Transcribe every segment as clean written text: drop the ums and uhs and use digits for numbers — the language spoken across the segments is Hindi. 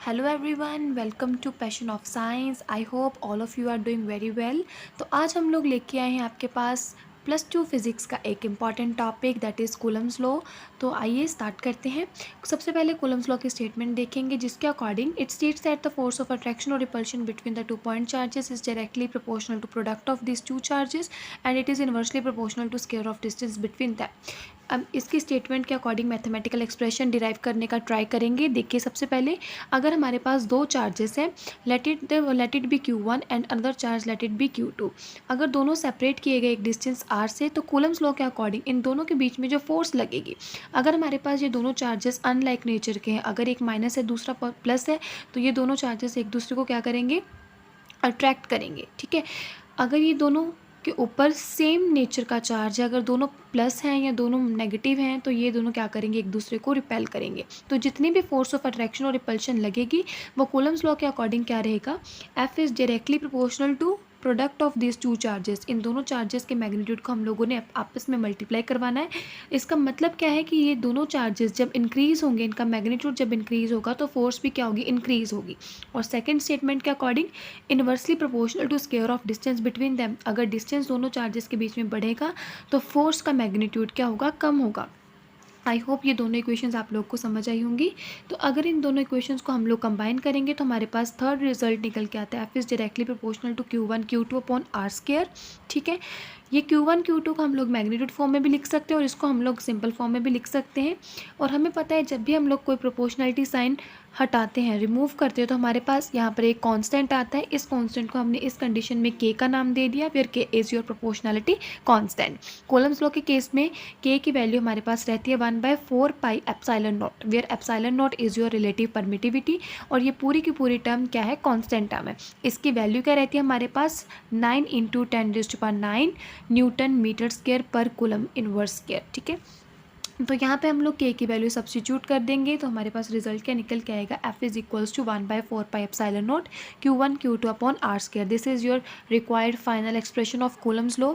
Hello everyone, welcome to passion of science. I hope all of you are doing very well. तो आज हम लोग लेके आए हैं आपके पास +2 फिज़िक्स का एक important topic that is Coulomb's law. तो आइए स्टार्ट करते हैं। सबसे पहले कूलम्स लॉ की स्टेटमेंट देखेंगे, जिसके according it states that the force of attraction और repulsion between the 2 point charges is directly proportional to product of this 2 charges and it is inversely proportional to square of distance between them. अब इसकी स्टेटमेंट के अकॉर्डिंग मैथमेटिकल एक्सप्रेशन डिराइव करने का ट्राई करेंगे। देखिए, सबसे पहले अगर हमारे पास दो चार्जेस हैं, let it be Q1 and another charge let it be Q2। अगर दोनों सेपरेट किए गए एक डिस्टेंस r से, तो कूलम्स लॉ के अकॉर्डिंग इन दोनों के बीच में जो फोर्स लगेगी, अगर हमारे पास ये दोनों चार्जेस अनलाइक नेचर के हैं, अगर एक माइनस है दूसरा प्लस है, तो ये दोनों चार्जेस एक दूसरे को क्या करेंगे, अट्रैक्ट करेंगे। ठीक है। अगर ये दोनों के ऊपर सेम नेचर का चार्ज है, अगर दोनों प्लस हैं या दोनों नेगेटिव हैं, तो ये दोनों क्या करेंगे, एक दूसरे को रिपेल करेंगे। तो जितनी भी फोर्स ऑफ अट्रैक्शन और रिपल्शन लगेगी, वो कूलम्स लॉ के अकॉर्डिंग क्या रहेगा, F is directly proportional to product of this 2 charges. इन दोनों चार्जेस के मैग्नीट्यूड को हम लोगों ने आपस में मल्टीप्लाई करवाना है। इसका मतलब क्या है कि ये दोनों चार्जेस जब इंक्रीज़ होंगे, इनका मैग्नीट्यूड जब इंक्रीज़ होगा, तो फोर्स भी क्या होगी, इंक्रीज़ होगी। और सेकंड स्टेटमेंट के according inversely proportional to square of distance between them. अगर डिस्टेंस दोनों चार्जेस के बीच में बढ़ेगा, तो फोर्स का मैग्नीट्यूड क्या होगा, कम होगा। आई होप ये दोनों इक्वेशंस आप लोग को समझ आई होंगी। तो अगर इन दोनों इक्वेशंस को हम लोग कंबाइन करेंगे, तो हमारे पास थर्ड रिजल्ट निकल के आता है, F is directly proportional to Q1 Q2 upon R square. ठीक है। ये Q1 Q2 को हम लोग मैग्नीट्यूड फॉर्म में भी लिख सकते हैं और इसको हम लोग सिंपल फॉर्म में भी लिख सकते हैं। और हमें पता है, जब भी हम लोग कोई प्रोपोर्शनलिटी साइन हटाते हैं, रिमूव करते हैं, तो हमारे पास यहाँ पर एक कांस्टेंट आता है। इस कांस्टेंट को हमने इस कंडीशन में K का नाम दे दिया, फिर K is your proportionality constant. Coulomb's law के केस में K की वैल्यू हमारे पास रहती है 1/4 pi epsilon naught, where epsilon naught is your relative permittivity. और ये पूरी की पूरी टर्म क्या है, कांस्टेंट टर्म है। इसकी वैल्यू क्या रहती है हमारे पास, 9 × 10⁹ न्यूटन मीटर स्क्वायर पर कूलम इनवर्स स्क्वायर। ठीक है। तो यहाँ पे हम लोग K की वैल्यू सब्स्टिट्यूट कर देंगे, तो हमारे पास रिजल्ट क्या निकल के आएगा, F is equals to 1/4 pi epsilon naught Q1 Q2 upon R square. This is your required final expression of Coulomb's law.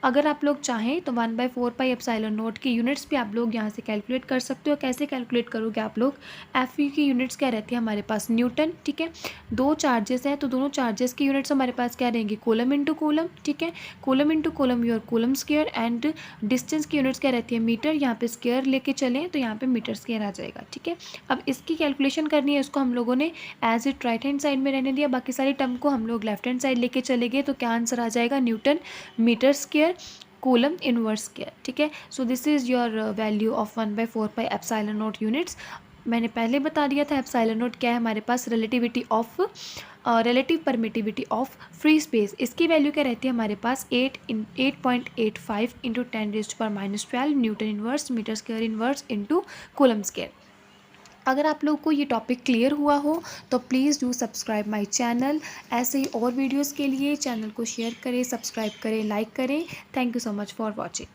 अगर आप लोग चाहें तो 1/4 पाई एप्सिलॉन नॉट की यूनिट्स भी आप लोग यहाँ से कैलकुलेट कर सकते हो। कैसे कैलकुलेट करोगे आप लोग, F की यूनिट्स क्या रहती है हमारे पास, न्यूटन। ठीक है। दो चार्जेस हैं, तो दोनों चार्जेस की यूनिट्स हमारे पास क्या रहेंगी, कूलम इंटू कूलम। ठीक है। Coulomb into coulomb your coulomb square, and distance की यूनिट्स क्या रहती है, मीटर। यहाँ पे स्क्वायर लेके चलें तो यहाँ पे मीटर स्क्वायर आ जाएगा। ठीक है। अब इसकी कैलकुलेशन करनी है, इसको हम लोगों ने as it right hand side में रहने दिया, बाकी सारी टर्म को हम लोग लेफ्ट हैंड साइड लेके चले गए। तो क्या आंसर आ जाएगा, newton meter square coulomb inverse square. ठीक है। So this is your value of 1/4 pi epsilon naught units. मैंने पहले बता दिया था एप्सिलॉन नॉट क्या है हमारे पास, relative permittivity of free space. इसकी वैल्यू क्या रहती है हमारे पास, 8.85 into 10⁻⁻12 newton inverse metre square inverse into coulomb square. अगर आप लोग को ये टॉपिक क्लियर हुआ हो, तो please do subscribe my channel. ऐसे ही और वीडियोस के लिए चैनल को शेयर करें, सब्सक्राइब करें, लाइक करें। Thank you so much for watching.